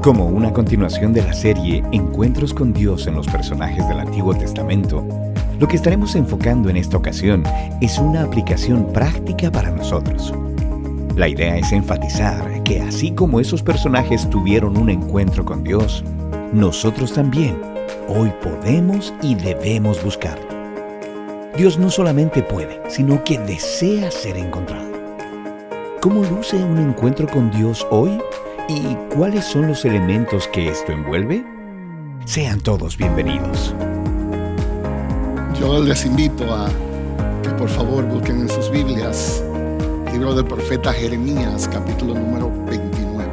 Como una continuación de la serie Encuentros con Dios en los personajes del Antiguo Testamento, lo que estaremos enfocando en esta ocasión es una aplicación práctica para nosotros. La idea es enfatizar que así como esos personajes tuvieron un encuentro con Dios, nosotros también hoy podemos y debemos buscarlo. Dios no solamente puede, sino que desea ser encontrado. ¿Cómo luce un encuentro con Dios hoy? ¿Y cuáles son los elementos que esto envuelve? Sean todos bienvenidos. Yo les invito a que por favor busquen en sus Biblias el libro del profeta Jeremías, capítulo número 29.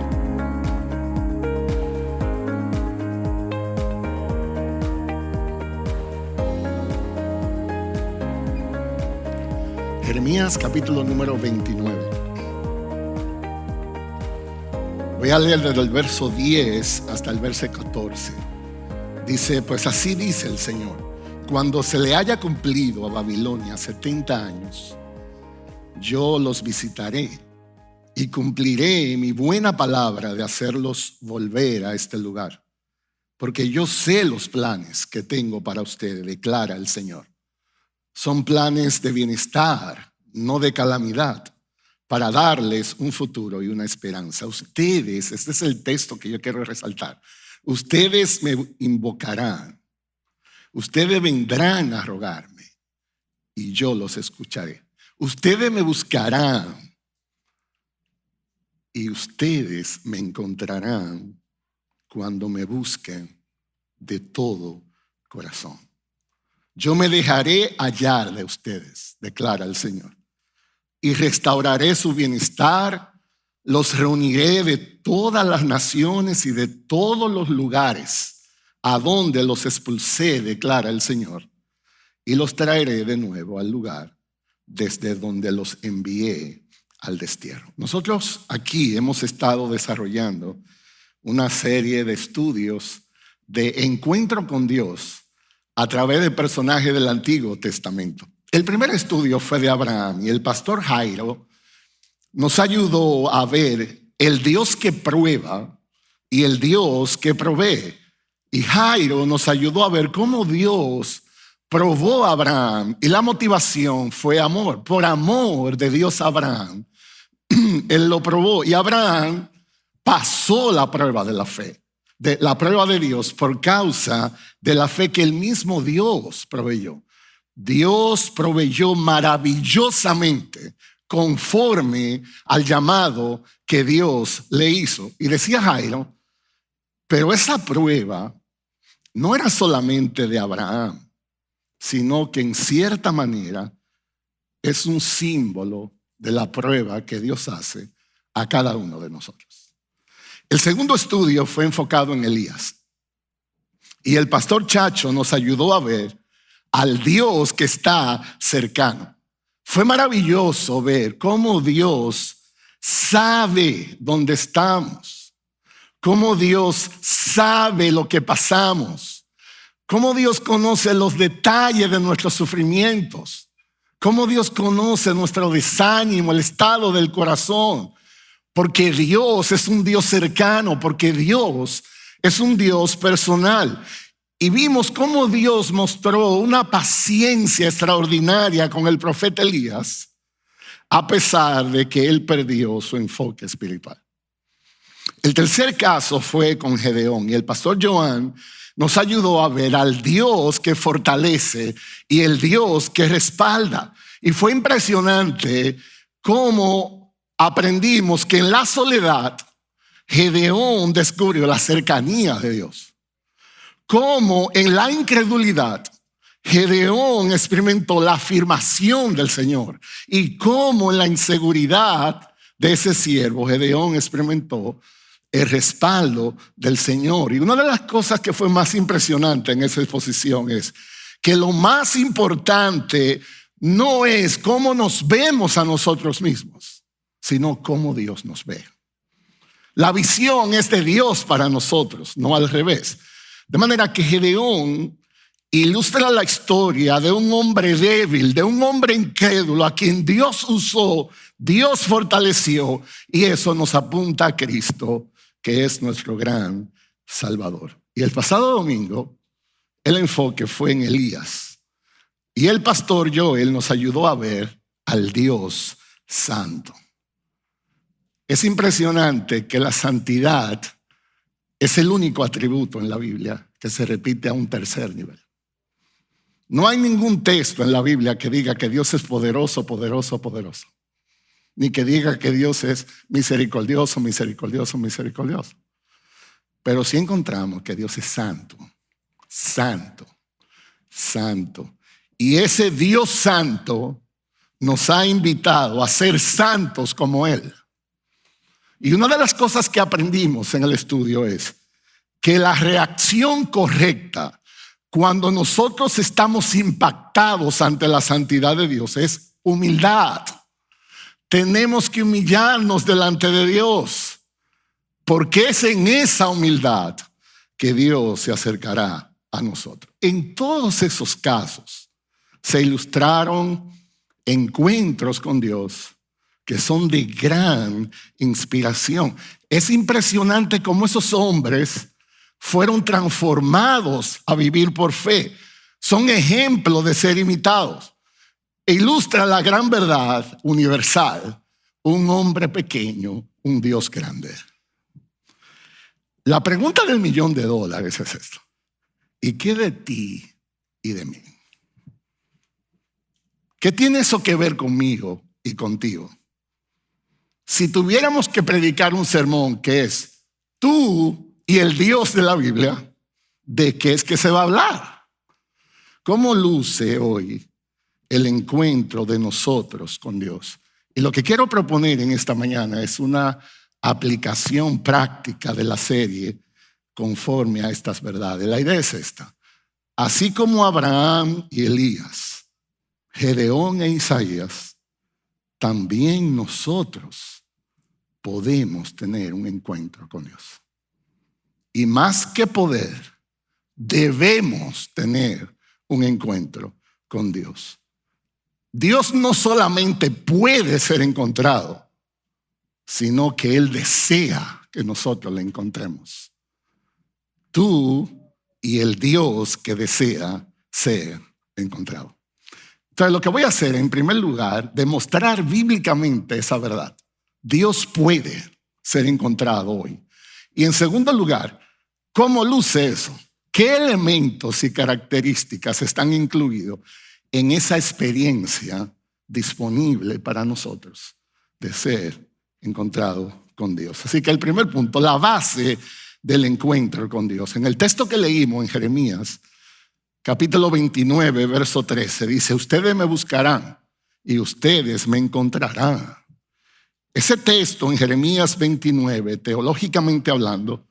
Jeremías, capítulo número 29. Voy a leer desde el verso 10 hasta el verso 14. Dice, pues así dice el Señor: cuando se le haya cumplido a Babilonia 70 años, yo los visitaré y cumpliré mi buena palabra de hacerlos volver a este lugar. Porque yo sé los planes que tengo para ustedes, declara el Señor. Son planes de bienestar, no de calamidad, para darles un futuro y una esperanza. Ustedes, este es el texto que yo quiero resaltar. Ustedes me invocarán. Ustedes vendrán a rogarme y yo los escucharé. Ustedes me buscarán y ustedes me encontrarán cuando me busquen de todo corazón. Yo me dejaré hallar de ustedes, declara el Señor, y restauraré su bienestar. Los reuniré de todas las naciones y de todos los lugares a donde los expulsé, declara el Señor, y los traeré de nuevo al lugar desde donde los envié al destierro. Nosotros aquí hemos estado desarrollando una serie de estudios de encuentro con Dios a través de personajes del Antiguo Testamento. El primer estudio fue de Abraham y el pastor Jairo nos ayudó a ver el Dios que prueba y el Dios que provee. Y Jairo nos ayudó a ver cómo Dios probó a Abraham y la motivación fue amor. Por amor de Dios a Abraham, él lo probó y Abraham pasó la prueba de la fe, de la prueba de Dios por causa de la fe que el mismo Dios proveyó. Dios proveyó maravillosamente conforme al llamado que Dios le hizo. Y decía Jairo, pero esa prueba no era solamente de Abraham, sino que en cierta manera es un símbolo de la prueba que Dios hace a cada uno de nosotros. El segundo estudio fue enfocado en Elías. Y el pastor Chacho nos ayudó a ver al Dios que está cercano. Fue maravilloso ver cómo Dios sabe dónde estamos, cómo Dios sabe lo que pasamos, cómo Dios conoce los detalles de nuestros sufrimientos, cómo Dios conoce nuestro desánimo, el estado del corazón, porque Dios es un Dios cercano, porque Dios es un Dios personal. Y vimos cómo Dios mostró una paciencia extraordinaria con el profeta Elías, a pesar de que él perdió su enfoque espiritual. El tercer caso fue con Gedeón y el pastor Joan nos ayudó a ver al Dios que fortalece y el Dios que respalda. Y fue impresionante cómo aprendimos que en la soledad Gedeón descubrió la cercanía de Dios. Cómo en la incredulidad Gedeón experimentó la afirmación del Señor y cómo en la inseguridad de ese siervo Gedeón experimentó el respaldo del Señor. Y una de las cosas que fue más impresionante en esa exposición es que lo más importante no es cómo nos vemos a nosotros mismos, sino cómo Dios nos ve. La visión es de Dios para nosotros, no al revés. De manera que Gedeón ilustra la historia de un hombre débil, de un hombre incrédulo a quien Dios usó, Dios fortaleció, y eso nos apunta a Cristo que es nuestro gran Salvador. Y el pasado domingo, el enfoque fue en Elías. Y el pastor Joel nos ayudó a ver al Dios santo. Es impresionante que la santidad es el único atributo en la Biblia que se repite a un tercer nivel. No hay ningún texto en la Biblia que diga que Dios es poderoso, poderoso, poderoso. Ni que diga que Dios es misericordioso, misericordioso, misericordioso. Pero sí encontramos que Dios es santo, santo, santo. Y ese Dios santo nos ha invitado a ser santos como Él. Y una de las cosas que aprendimos en el estudio es que la reacción correcta cuando nosotros estamos impactados ante la santidad de Dios es humildad. Tenemos que humillarnos delante de Dios, porque es en esa humildad que Dios se acercará a nosotros. En todos esos casos se ilustraron encuentros con Dios que son de gran inspiración. Es impresionante cómo esos hombres fueron transformados a vivir por fe. Son ejemplos de ser imitados. E ilustra la gran verdad universal: un hombre pequeño, un Dios grande. La pregunta del $1.000.000 es esto: ¿y qué de ti y de mí? ¿Qué tiene eso que ver conmigo y contigo? Si tuviéramos que predicar un sermón que es tú y el Dios de la Biblia, ¿de qué es que se va a hablar? ¿Cómo luce hoy el encuentro de nosotros con Dios? Y lo que quiero proponer en esta mañana es una aplicación práctica de la serie conforme a estas verdades. La idea es esta: así como Abraham y Elías, Gedeón e Isaías, también nosotros podemos tener un encuentro con Dios. Y más que poder, debemos tener un encuentro con Dios. Dios no solamente puede ser encontrado, sino que Él desea que nosotros le encontremos. Tú y el Dios que desea ser encontrado. Entonces, lo que voy a hacer, en primer lugar, demostrar bíblicamente esa verdad. Dios puede ser encontrado hoy. Y en segundo lugar, ¿cómo luce eso? ¿Qué elementos y características están incluidos en esa experiencia disponible para nosotros de ser encontrado con Dios? Así que el primer punto, la base del encuentro con Dios. En el texto que leímos en Jeremías, capítulo 29, verso 13, dice: ustedes me buscarán y ustedes me encontrarán. Ese texto en Jeremías 29, teológicamente hablando,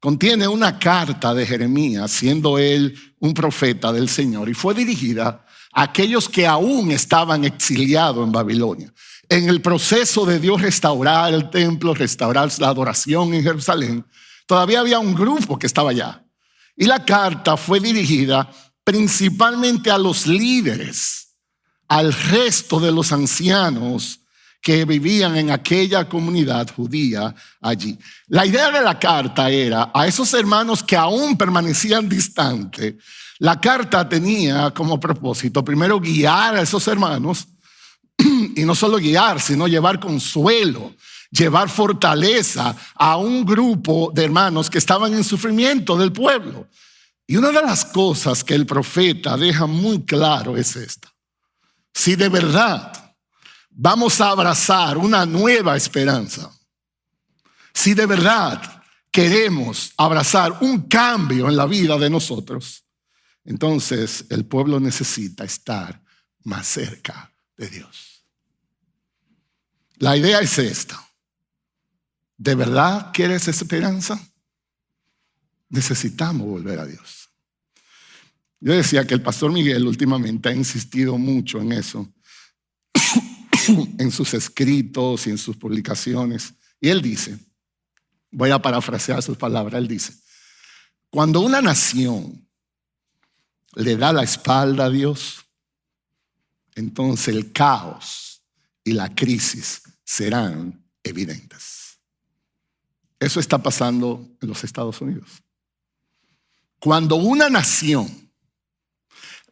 contiene una carta de Jeremías, siendo él un profeta del Señor, y fue dirigida a aquellos que aún estaban exiliados en Babilonia. En el proceso de Dios restaurar el templo, restaurar la adoración en Jerusalén, todavía había un grupo que estaba allá. Y la carta fue dirigida principalmente a los líderes, al resto de los ancianos que vivían en aquella comunidad judía allí. La idea de la carta era a esos hermanos que aún permanecían distantes. La carta tenía como propósito primero guiar a esos hermanos, y no solo guiar, sino llevar consuelo, llevar fortaleza a un grupo de hermanos que estaban en sufrimiento del pueblo. Y una de las cosas que el profeta deja muy claro es esta: si de verdad vamos a abrazar una nueva esperanza, si de verdad queremos abrazar un cambio en la vida de nosotros, entonces el pueblo necesita estar más cerca de Dios. La idea es esta: ¿de verdad quieres esperanza? Necesitamos volver a Dios. Yo decía que el pastor Miguel últimamente ha insistido mucho en eso, en sus escritos y en sus publicaciones. Y él dice, voy a parafrasear sus palabras, él dice: cuando una nación le da la espalda a Dios, entonces el caos y la crisis serán evidentes. Eso está pasando en los Estados Unidos. Cuando una nación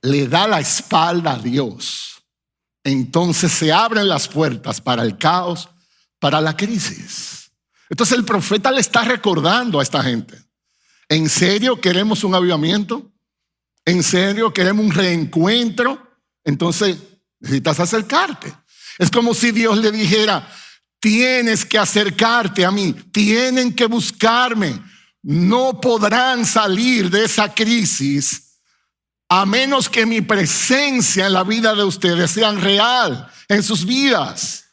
le da la espalda a Dios, entonces se abren las puertas para el caos, para la crisis. Entonces el profeta le está recordando a esta gente: ¿en serio queremos un avivamiento? ¿En serio queremos un reencuentro? Entonces necesitas acercarte. Es como si Dios le dijera: tienes que acercarte a mí, tienen que buscarme. No podrán salir de esa crisis a menos que mi presencia en la vida de ustedes sea real en sus vidas.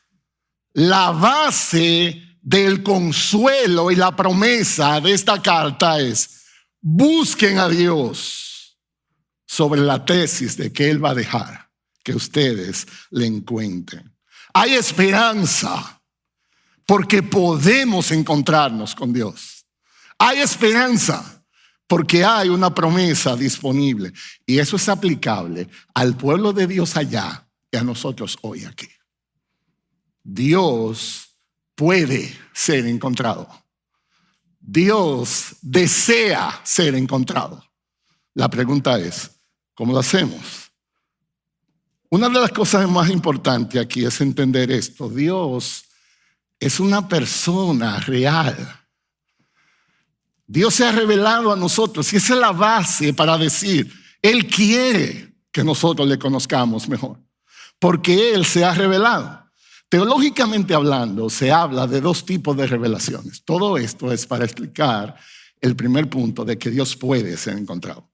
La base del consuelo y la promesa de esta carta es: busquen a Dios sobre la tesis de que Él va a dejar que ustedes le encuentren. Hay esperanza porque podemos encontrarnos con Dios. Hay esperanza porque hay una promesa disponible. Y eso es aplicable al pueblo de Dios allá y a nosotros hoy aquí. Dios puede ser encontrado. Dios desea ser encontrado. La pregunta es: ¿cómo lo hacemos? Una de las cosas más importantes aquí es entender esto. Dios es una persona real. Dios se ha revelado a nosotros y esa es la base para decir: Él quiere que nosotros le conozcamos mejor, porque Él se ha revelado. Teológicamente hablando, se habla de dos tipos de revelaciones. Todo esto es para explicar el primer punto de que Dios puede ser encontrado.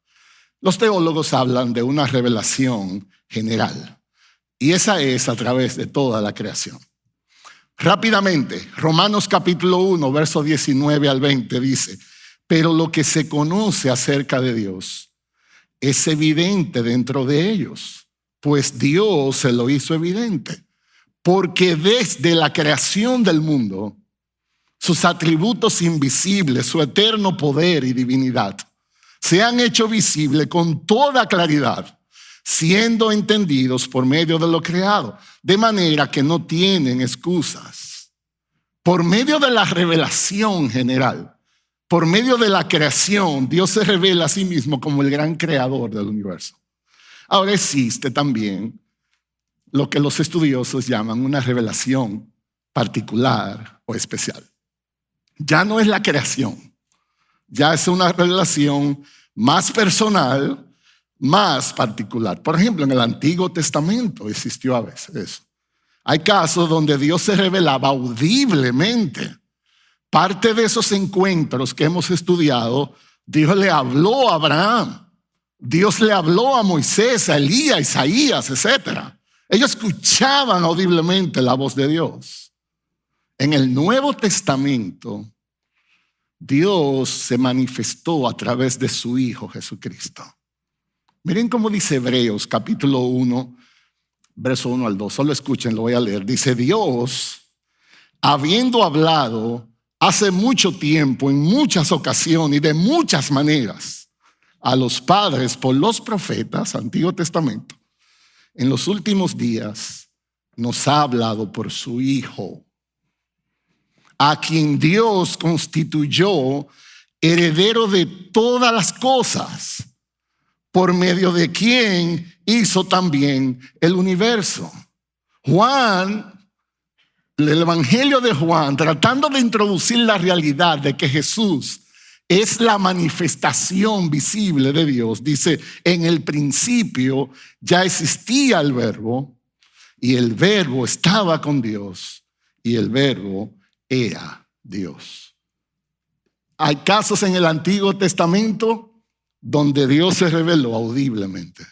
Los teólogos hablan de una revelación general, y esa es a través de toda la creación. Rápidamente, Romanos capítulo 1, versos 19 al 20 dice: pero lo que se conoce acerca de Dios es evidente dentro de ellos, pues Dios se lo hizo evidente. Porque desde la creación del mundo, sus atributos invisibles, su eterno poder y divinidad, se han hecho visibles con toda claridad, siendo entendidos por medio de lo creado, de manera que no tienen excusas. Por medio de la revelación general, por medio de la creación, Dios se revela a sí mismo como el gran creador del universo. Ahora existe también lo que los estudiosos llaman una revelación particular o especial. Ya no es la creación, ya es una revelación más personal, más particular. Por ejemplo, en el Antiguo Testamento existió a veces eso. Hay casos donde Dios se revelaba audiblemente. Parte de esos encuentros que hemos estudiado, Dios le habló a Abraham, Dios le habló a Moisés, a Elías, a Isaías, etc. Ellos escuchaban audiblemente la voz de Dios. En el Nuevo Testamento, Dios se manifestó a través de su Hijo Jesucristo. Miren cómo dice Hebreos capítulo 1, verso 1 al 2. Solo escuchen, lo voy a leer. Dice: Dios, habiendo hablado hace mucho tiempo, en muchas ocasiones y de muchas maneras, a los padres por los profetas, Antiguo Testamento, en los últimos días nos ha hablado por su Hijo, a quien Dios constituyó heredero de todas las cosas, por medio de quien hizo también el universo. El Evangelio de Juan, tratando de introducir la realidad de que Jesús es la manifestación visible de Dios, dice: en el principio ya existía el Verbo, y el Verbo estaba con Dios, y el Verbo era Dios. Hay casos en el Antiguo Testamento donde Dios se reveló audiblemente.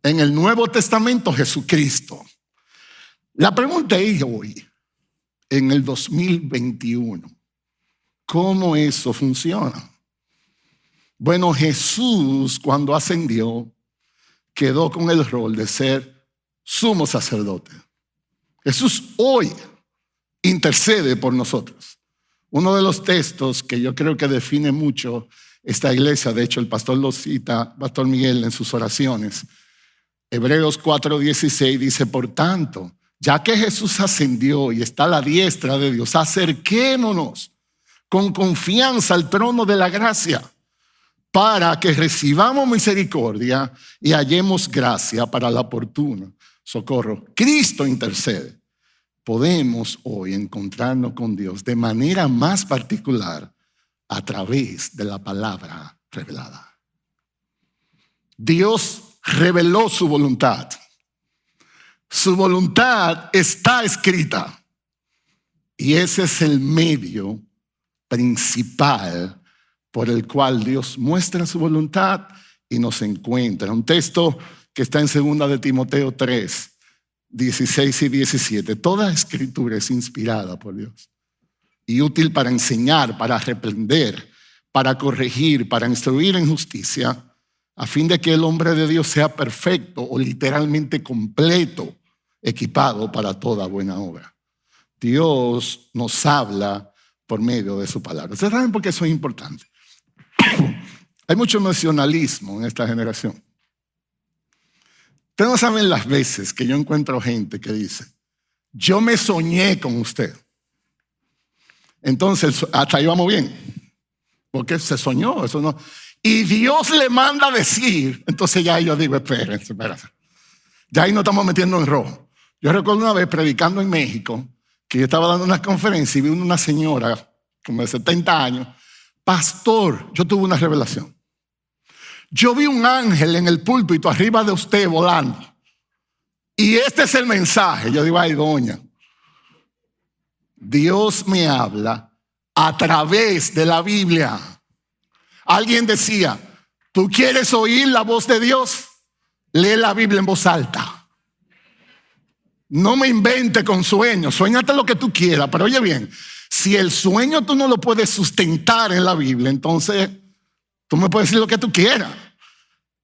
En el Nuevo Testamento, Jesucristo. La pregunta es hoy, en el 2021, ¿cómo eso funciona? Bueno, Jesús, cuando ascendió, quedó con el rol de ser sumo sacerdote. Jesús hoy intercede por nosotros. Uno de los textos que yo creo que define mucho esta iglesia, de hecho el pastor lo cita, Pastor Miguel, en sus oraciones. Hebreos 4:16 dice: por tanto, ya que Jesús ascendió y está a la diestra de Dios, acerquémonos con confianza al trono de la gracia, para que recibamos misericordia y hallemos gracia para la oportuna socorro. Cristo intercede. Podemos hoy encontrarnos con Dios de manera más particular a través de la palabra revelada. Dios reveló su voluntad. Su voluntad está escrita. Y ese es el medio principal por el cual Dios muestra su voluntad y nos encuentra. Un texto que está en 2 de Timoteo 3, 16 y 17. Toda escritura es inspirada por Dios y útil para enseñar, para reprender, para corregir, para instruir en justicia, a fin de que el hombre de Dios sea perfecto o literalmente completo, equipado para toda buena obra. Dios nos habla por medio de su palabra. ¿Ustedes saben por qué eso es importante? Hay mucho nacionalismo en esta generación. Ustedes no saben las veces que yo encuentro gente que dice, yo me soñé con usted. Entonces, hasta ahí vamos bien. Porque se soñó, eso no. Y Dios le manda a decir, entonces ya yo digo, espérense. Ya ahí nos estamos metiendo en rojo. Yo recuerdo una vez predicando en México, que yo estaba dando una conferencia y vi una señora como de 70 años. Pastor, yo tuve una revelación. Yo vi un ángel en el púlpito arriba de usted volando. Y este es el mensaje. Yo digo, ay, doña, Dios me habla a través de la Biblia. Alguien decía, ¿tú quieres oír la voz de Dios? Lee la Biblia en voz alta. No me invente con sueños. Suéñate lo que tú quieras. Pero oye bien, si el sueño tú no lo puedes sustentar en la Biblia, entonces tú me puedes decir lo que tú quieras.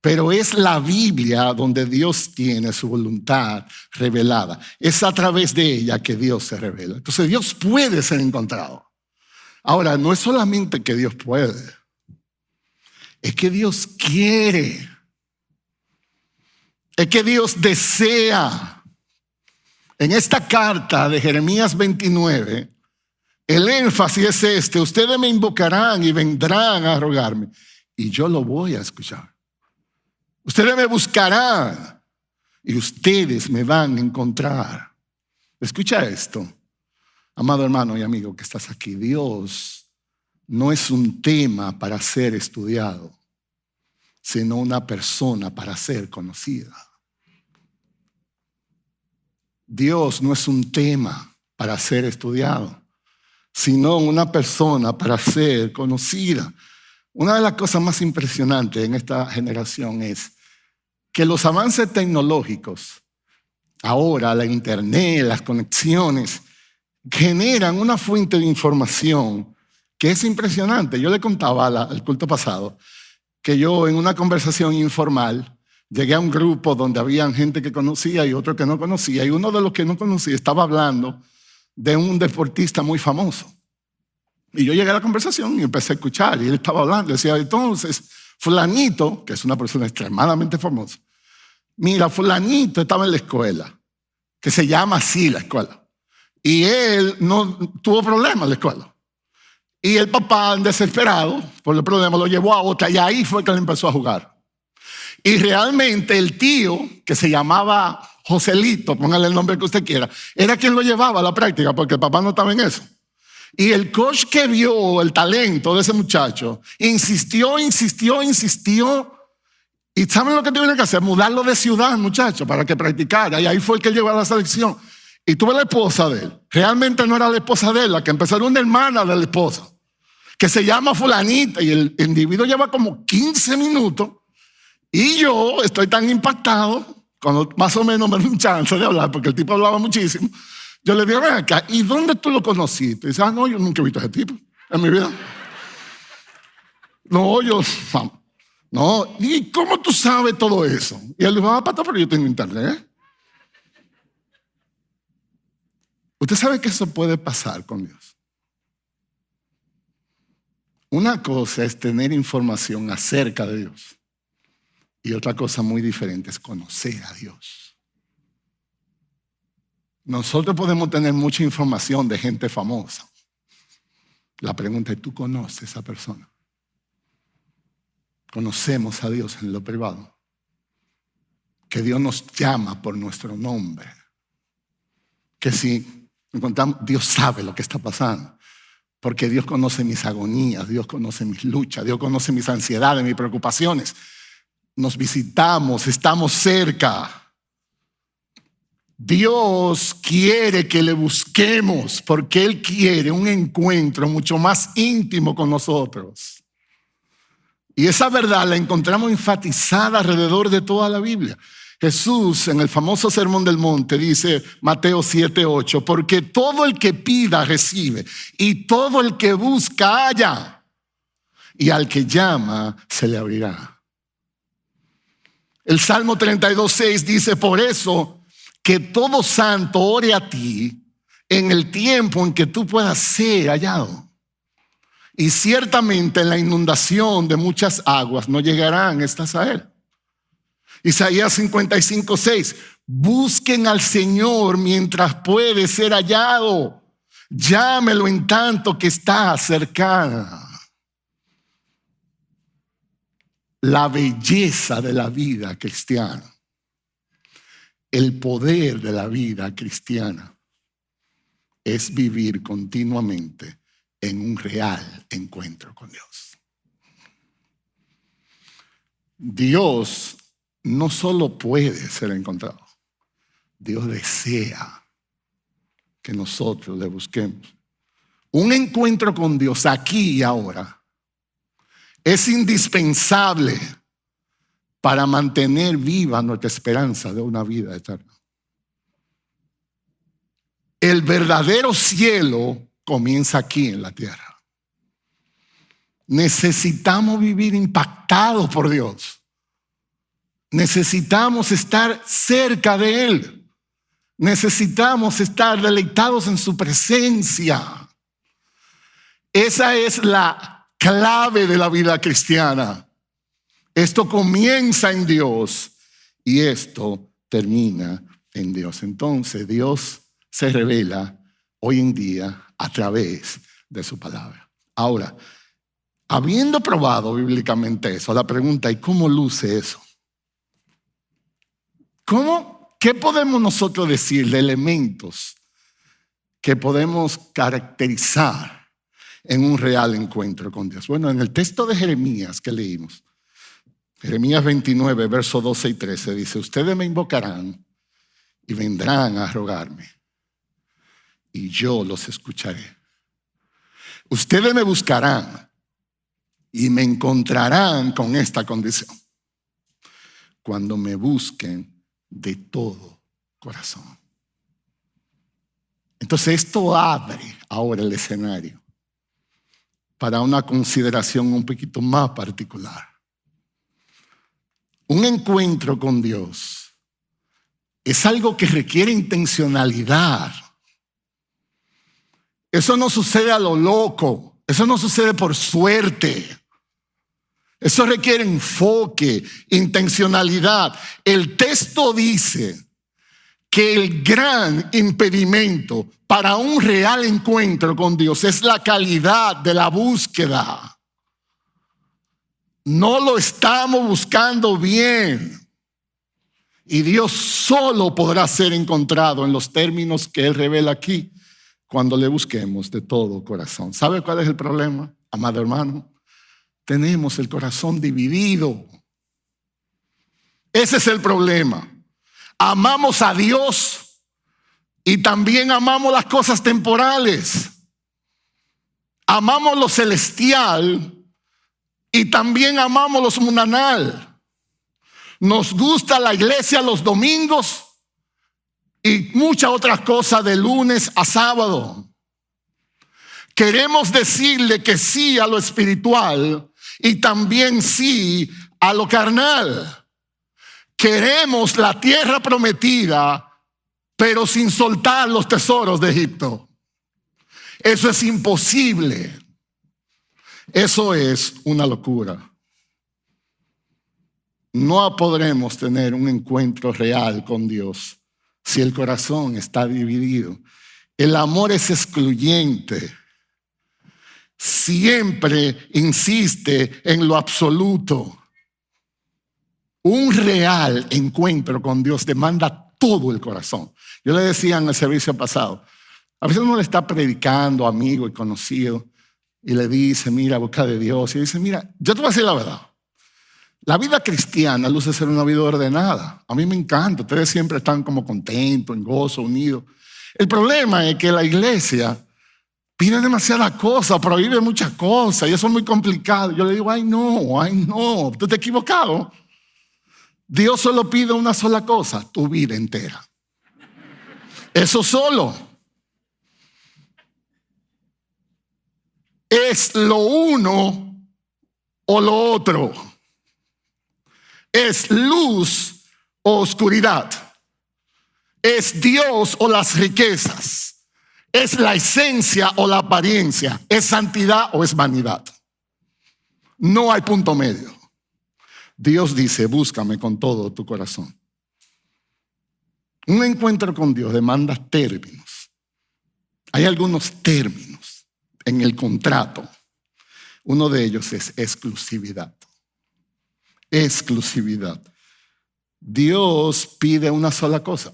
Pero es la Biblia donde Dios tiene su voluntad revelada. Es a través de ella que Dios se revela. Entonces Dios puede ser encontrado. Ahora, no es solamente que Dios puede. Es que Dios quiere. Es que Dios desea. En esta carta de Jeremías 29, el énfasis es este: ustedes me invocarán y vendrán a rogarme, y yo lo voy a escuchar. Ustedes me buscarán y ustedes me van a encontrar. Escucha esto, amado hermano y amigo que estás aquí. Dios no es un tema para ser estudiado, sino una persona para ser conocida. Dios no es un tema para ser estudiado, sino una persona para ser conocida. Una de las cosas más impresionantes en esta generación es que los avances tecnológicos, ahora la internet, las conexiones, generan una fuente de información que es impresionante. Yo le contaba al culto pasado que yo en una conversación informal llegué a un grupo donde había gente que conocía y otro que no conocía, y uno de los que no conocía estaba hablando de un deportista muy famoso. Y yo llegué a la conversación y empecé a escuchar, y él estaba hablando, decía, entonces, fulanito, que es una persona extremadamente famosa, mira, fulanito estaba en la escuela, que se llama así la escuela, y él no tuvo problemas en la escuela. Y el papá, desesperado por el problema, lo llevó a otra, y ahí fue que él empezó a jugar. Y realmente el tío, que se llamaba Joselito, póngale el nombre que usted quiera, era quien lo llevaba a la práctica, porque el papá no estaba en eso. Y el coach que vio el talento de ese muchacho insistió. ¿Y saben lo que tuvieron que hacer? Mudarlo de ciudad, muchacho, para que practicara. Y ahí fue el que llegó a la selección. Y tuve la esposa de él. Realmente no era la esposa de él, la que empezó era una hermana de la esposa, que se llama fulanita. Y el individuo lleva como 15 minutos. Y yo estoy tan impactado, cuando más o menos me da un chance de hablar, porque el tipo hablaba muchísimo. Yo le digo, ven acá, ¿y dónde tú lo conociste? Y dice, no, yo nunca he visto a ese tipo en mi vida. No, ¿y cómo tú sabes todo eso? Y él dijo, pastor, pero yo tengo internet. Usted sabe que eso puede pasar con Dios. Una cosa es tener información acerca de Dios, y otra cosa muy diferente es conocer a Dios. Nosotros podemos tener mucha información de gente famosa, La pregunta es, ¿tú conoces a esa persona? ¿Conocemos a Dios en lo privado? Que Dios nos llama por nuestro nombre. Que si encontramos, Dios sabe lo que está pasando. Porque Dios conoce mis agonías, Dios conoce mis luchas, Dios conoce mis ansiedades, mis preocupaciones. Nos visitamos, estamos cerca. Dios quiere que le busquemos porque Él quiere un encuentro mucho más íntimo con nosotros. Y esa verdad la encontramos enfatizada alrededor de toda la Biblia. Jesús en el famoso Sermón del Monte dice, Mateo 7:8, porque todo el que pida recibe y todo el que busca halla y al que llama se le abrirá. El Salmo 32:6 dice, por eso que todo santo ore a ti en el tiempo en que tú puedas ser hallado. Y ciertamente en la inundación de muchas aguas no llegarán estas a él. Isaías 55:6, busquen al Señor mientras puede ser hallado. Llámelo en tanto que está cercana. La belleza de la vida cristiana, el poder de la vida cristiana es vivir continuamente en un real encuentro con Dios. Dios no solo puede ser encontrado, Dios desea que nosotros le busquemos. Un encuentro con Dios aquí y ahora es indispensable para mantener viva nuestra esperanza de una vida eterna. El verdadero cielo comienza aquí en la tierra. Necesitamos vivir impactados por Dios. Necesitamos estar cerca de Él. Necesitamos estar deleitados en su presencia. Esa es la clave de la vida cristiana. Esto comienza en Dios y esto termina en Dios. Entonces Dios se revela hoy en día a través de su palabra. Ahora, habiendo probado bíblicamente eso, la pregunta es ¿cómo luce eso? ¿Qué podemos nosotros decir de elementos que podemos caracterizar en un real encuentro con Dios? Bueno, en el texto de Jeremías que leímos, Jeremías 29, versos 12 y 13, dice, ustedes me invocarán y vendrán a rogarme y yo los escucharé. Ustedes me buscarán y me encontrarán con esta condición. Cuando me busquen de todo corazón. Entonces esto abre ahora el escenario para una consideración un poquito más particular. Un encuentro con Dios es algo que requiere intencionalidad. Eso no sucede a lo loco, eso no sucede por suerte. Eso requiere enfoque, intencionalidad. El texto dice que el gran impedimento para un real encuentro con Dios es la calidad de la búsqueda. No lo estamos buscando bien. Y Dios solo podrá ser encontrado en los términos que Él revela aquí cuando le busquemos de todo corazón. ¿Sabe cuál es el problema, amado hermano? Tenemos el corazón dividido. Ese es el problema. Amamos a Dios y también amamos las cosas temporales. Amamos lo celestial y también amamos lo mundanal. Nos gusta la iglesia los domingos y muchas otras cosas de lunes a sábado. Queremos decirle que sí a lo espiritual y también sí a lo carnal. Queremos la tierra prometida, pero sin soltar los tesoros de Egipto. Eso es imposible. Eso es una locura. No podremos tener un encuentro real con Dios si el corazón está dividido. El amor es excluyente. siempre insiste en lo absoluto. Un real encuentro con Dios demanda todo el corazón. Yo le decía en el servicio pasado, a veces uno le está predicando a amigo y conocido y le dice, mira, busca de Dios. Y dice, mira, yo te voy a decir la verdad. La vida cristiana luce ser una vida ordenada. A mí me encanta. Ustedes siempre están como contentos, en gozo, unidos. El problema es que la iglesia pide demasiadas cosas, prohíbe muchas cosas y eso es muy complicado. Yo le digo, ay no, tú te has equivocado. Dios solo pide una sola cosa, tu vida entera. Eso solo. Es lo uno o lo otro. Es luz o oscuridad. Es Dios o las riquezas. Es la esencia o la apariencia. Es santidad o es vanidad. No hay punto medio. Dios dice, búscame con todo tu corazón. Un encuentro con Dios demanda términos. Hay algunos términos en el contrato. Uno de ellos es exclusividad. Exclusividad. Dios pide una sola cosa.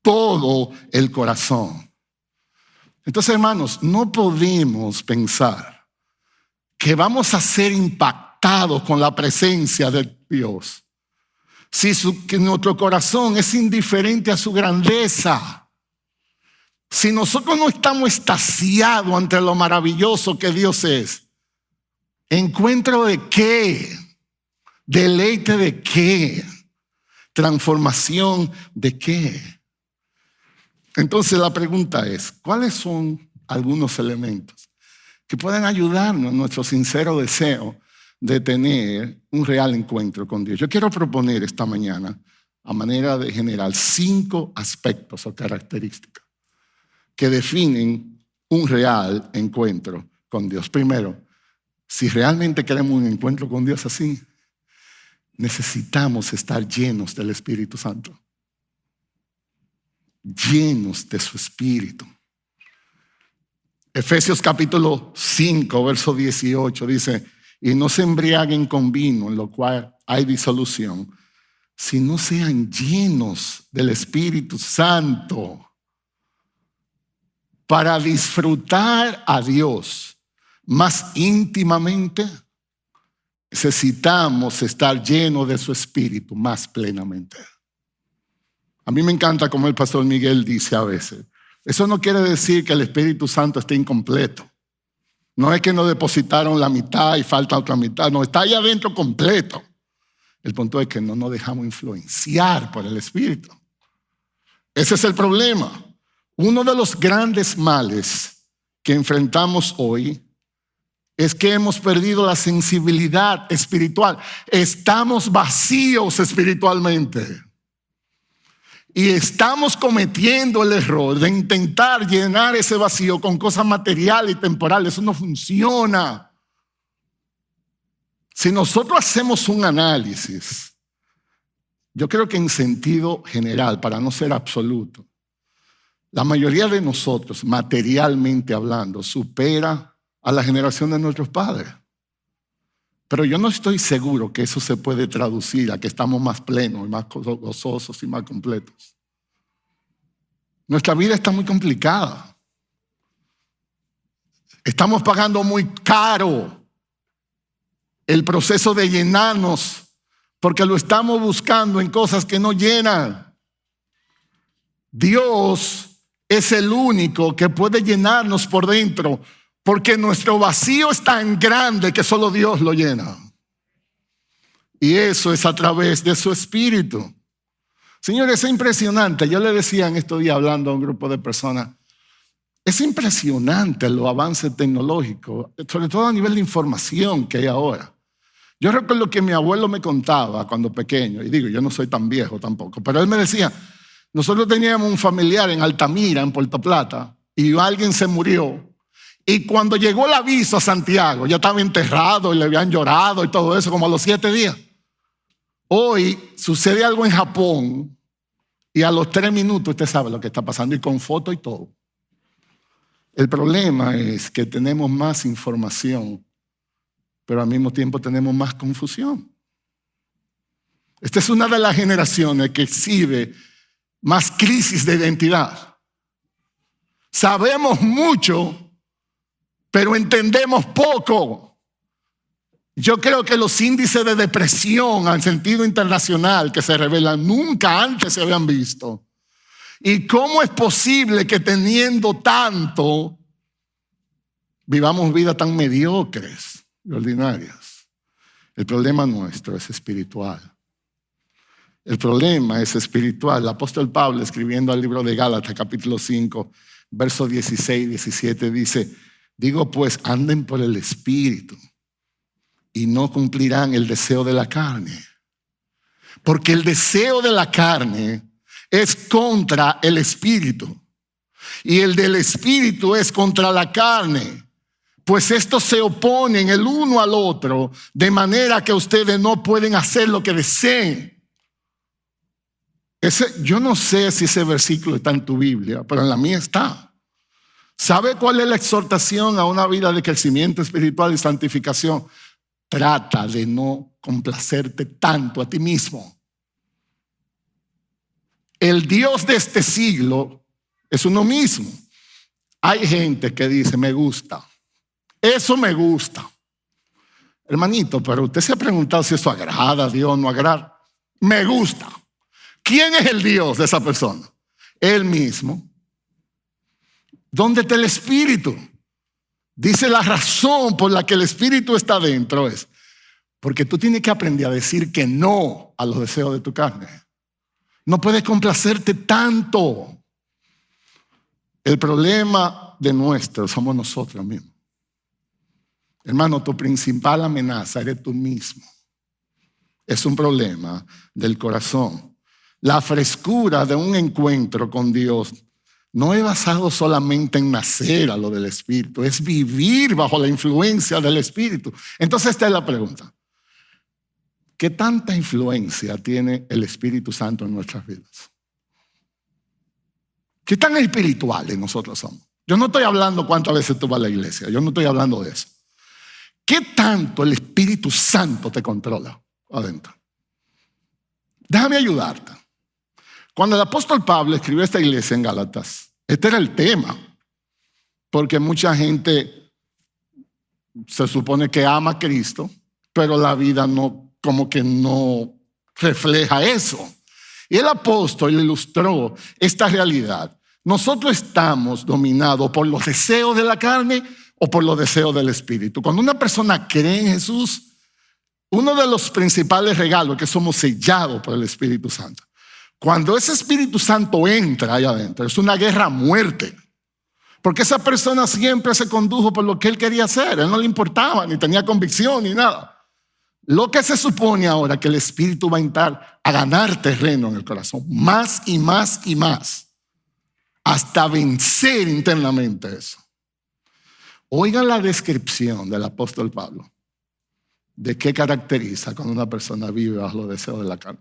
Todo el corazón. Entonces, hermanos, no podemos pensar que vamos a ser impactados con la presencia de Dios si que nuestro corazón es indiferente a su grandeza. Si nosotros no estamos extasiados ante lo maravilloso que Dios es, ¿encuentro de qué? ¿Deleite de qué? ¿Transformación de qué? Entonces la pregunta es, ¿cuáles son algunos elementos que pueden ayudarnos en nuestro sincero deseo de tener un real encuentro con Dios? Yo quiero proponer esta mañana, a manera de general, 5 aspectos o características que definen un real encuentro con Dios. Primero, si realmente queremos un encuentro con Dios así, necesitamos estar llenos del Espíritu Santo. Llenos de su Espíritu. Efesios capítulo 5, verso 18 dice, y no se embriaguen con vino, en lo cual hay disolución, sino sean llenos del Espíritu Santo para disfrutar a Dios más íntimamente. Necesitamos estar llenos de su Espíritu más plenamente. A mí me encanta como el pastor Miguel dice a veces, eso no quiere decir que el Espíritu Santo esté incompleto. No es que nos depositaron la mitad y falta otra mitad. No, está ahí adentro completo. El punto es que no nos dejamos influenciar por el Espíritu. Ese es el problema. Uno de los grandes males que enfrentamos hoy es que hemos perdido la sensibilidad espiritual. Estamos vacíos espiritualmente. Y estamos cometiendo el error de intentar llenar ese vacío con cosas materiales y temporales. Eso no funciona. Si nosotros hacemos un análisis, yo creo que en sentido general, para no ser absoluto, la mayoría de nosotros, materialmente hablando, supera a la generación de nuestros padres. Pero yo no estoy seguro que eso se puede traducir a que estamos más plenos, y más gozosos y más completos. Nuestra vida está muy complicada. Estamos pagando muy caro el proceso de llenarnos porque lo estamos buscando en cosas que no llenan. Dios es el único que puede llenarnos por dentro, porque nuestro vacío es tan grande que solo Dios lo llena. Y eso es a través de su Espíritu. Señores, es impresionante. Yo le decía en estos días hablando a un grupo de personas, es impresionante los avances tecnológicos, sobre todo a nivel de información que hay ahora. Yo recuerdo que mi abuelo me contaba cuando pequeño, y digo, yo no soy tan viejo tampoco, pero él me decía, nosotros teníamos un familiar en Altamira, en Puerto Plata, y alguien se murió. Y cuando llegó el aviso a Santiago, ya estaba enterrado y le habían llorado y todo eso, como a los 7 días. Hoy sucede algo en Japón y a los 3 minutos usted sabe lo que está pasando y con foto y todo. El problema es que tenemos más información, pero al mismo tiempo tenemos más confusión. Esta es una de las generaciones que exhibe más crisis de identidad. Sabemos mucho, pero entendemos poco. Yo creo que los índices de depresión en sentido internacional que se revelan nunca antes se habían visto. ¿Y cómo es posible que teniendo tanto vivamos vidas tan mediocres y ordinarias? El problema nuestro es espiritual. El problema es espiritual. El apóstol Pablo, escribiendo al libro de Gálatas, capítulo 5, versos 16 y 17, dice: digo pues, anden por el Espíritu y no cumplirán el deseo de la carne. Porque el deseo de la carne es contra el Espíritu, y el del Espíritu es contra la carne. Pues estos se oponen el uno al otro, de manera que ustedes no pueden hacer lo que deseen. Yo no sé si ese versículo está en tu Biblia, pero en la mía está. ¿Sabe cuál es la exhortación a una vida de crecimiento espiritual y santificación? Trata de no complacerte tanto a ti mismo. El Dios de este siglo es uno mismo. Hay gente que dice: me gusta, eso me gusta. Hermanito, pero usted se ha preguntado si eso agrada a Dios o no agrada. Me gusta. ¿Quién es el Dios de esa persona? Él mismo. ¿Dónde está el Espíritu? Dice la razón por la que el Espíritu está dentro es porque tú tienes que aprender a decir que no a los deseos de tu carne. No puedes complacerte tanto. El problema de nuestro somos nosotros mismos. Hermano, tu principal amenaza eres tú mismo. Es un problema del corazón. La frescura de un encuentro con Dios no es basado solamente en nacer a lo del Espíritu, es vivir bajo la influencia del Espíritu. Entonces esta es la pregunta: ¿qué tanta influencia tiene el Espíritu Santo en nuestras vidas? ¿Qué tan espirituales nosotros somos? Yo no estoy hablando cuántas veces tú vas a la iglesia, yo no estoy hablando de eso. ¿Qué tanto el Espíritu Santo te controla adentro? Déjame ayudarte. Cuando el apóstol Pablo escribió esta iglesia en Gálatas, este era el tema, porque mucha gente se supone que ama a Cristo, pero la vida no, como que no refleja eso. Y el apóstol ilustró esta realidad. Nosotros estamos dominados por los deseos de la carne o por los deseos del Espíritu. Cuando una persona cree en Jesús, uno de los principales regalos es que somos sellados por el Espíritu Santo. Cuando ese Espíritu Santo entra allá adentro, es una guerra a muerte. Porque esa persona siempre se condujo por lo que él quería hacer. A él no le importaba, ni tenía convicción, ni nada. Lo que se supone ahora que el Espíritu va a entrar a ganar terreno en el corazón, más y más y más, hasta vencer internamente eso. Oigan la descripción del apóstol Pablo de qué caracteriza cuando una persona vive bajo los deseos de la carne.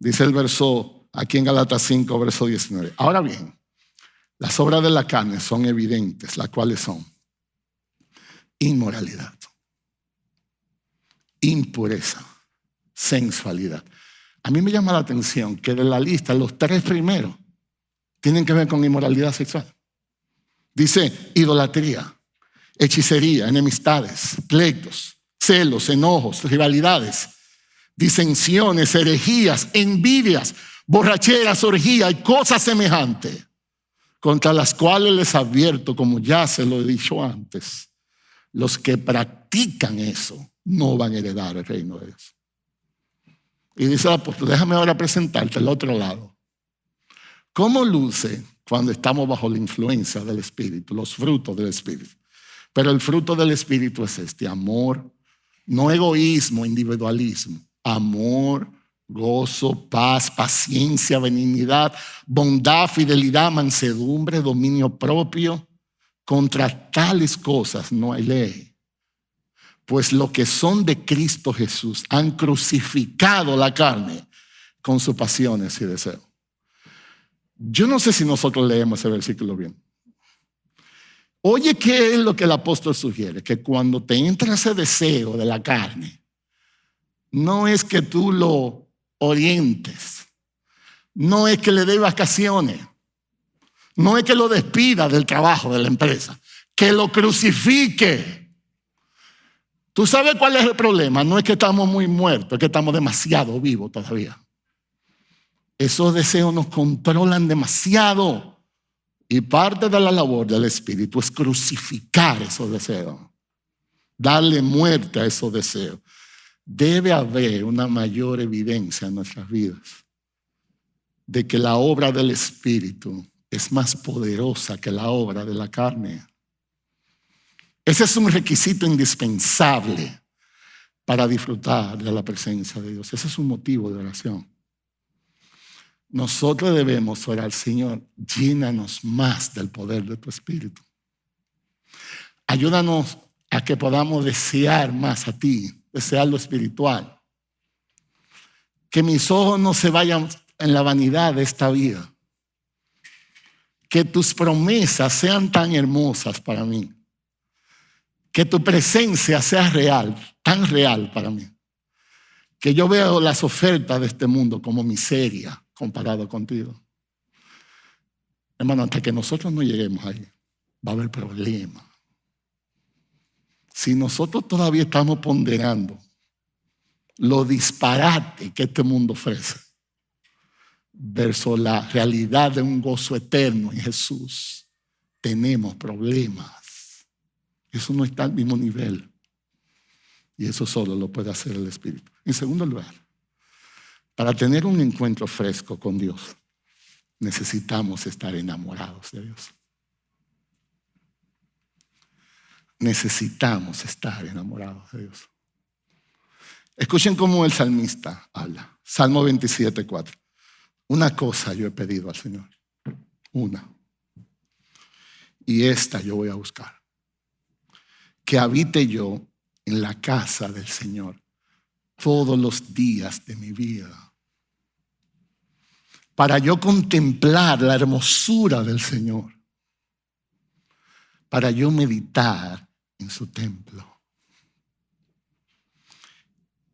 Dice el verso, aquí en Gálatas 5, verso 19. Ahora bien, las obras de la carne son evidentes, las cuales son inmoralidad, impureza, sensualidad. A mí me llama la atención que de la lista los 3 primeros tienen que ver con inmoralidad sexual. Dice idolatría, hechicería, enemistades, pleitos, celos, enojos, rivalidades, disensiones, herejías, envidias, borracheras, orgías y cosas semejantes, contra las cuales les advierto, como ya se lo he dicho antes, los que practican eso no van a heredar el reino de Dios. Y dice el apóstol, déjame ahora presentarte el otro lado. ¿Cómo luce cuando estamos bajo la influencia del Espíritu, los frutos del Espíritu? Pero el fruto del Espíritu es este: amor, no egoísmo, individualismo, amor, gozo, paz, paciencia, benignidad, bondad, fidelidad, mansedumbre, dominio propio. Contra tales cosas no hay ley. Pues los que son de Cristo Jesús han crucificado la carne con sus pasiones y deseos. Yo no sé si nosotros leemos ese versículo bien. Oye, ¿qué es lo que el apóstol sugiere? Que cuando te entra ese deseo de la carne, no es que tú lo orientes, no es que le dé vacaciones, no es que lo despida del trabajo de la empresa, que lo crucifique. ¿Tú sabes cuál es el problema? No es que estamos muy muertos, es que estamos demasiado vivos todavía. Esos deseos nos controlan demasiado. Y parte de la labor del Espíritu es crucificar esos deseos, darle muerte a esos deseos. Debe haber una mayor evidencia en nuestras vidas de que la obra del Espíritu es más poderosa que la obra de la carne. Ese es un requisito indispensable para disfrutar de la presencia de Dios. Ese es un motivo de oración. Nosotros debemos orar, Señor, llénanos más del poder de tu Espíritu. Ayúdanos a que podamos desear más a ti, desear lo espiritual. Que mis ojos no se vayan en la vanidad de esta vida. Que tus promesas sean tan hermosas para mí. Que tu presencia sea real, tan real para mí. Que yo veo las ofertas de este mundo como miseria comparado contigo. Hermano, hasta que nosotros no lleguemos ahí, va a haber problemas. Si nosotros todavía estamos ponderando lo disparate que este mundo ofrece versus la realidad de un gozo eterno en Jesús, tenemos problemas. Eso no está al mismo nivel. Y eso solo lo puede hacer el Espíritu. En segundo lugar, para tener un encuentro fresco con Dios, necesitamos estar enamorados de Dios. Necesitamos estar enamorados de Dios. Escuchen cómo el salmista habla. Salmo 27:4. Una cosa yo he pedido al Señor. Una. Y esta yo voy a buscar. Que habite yo en la casa del Señor todos los días de mi vida, para yo contemplar la hermosura del Señor, para yo meditar en su templo.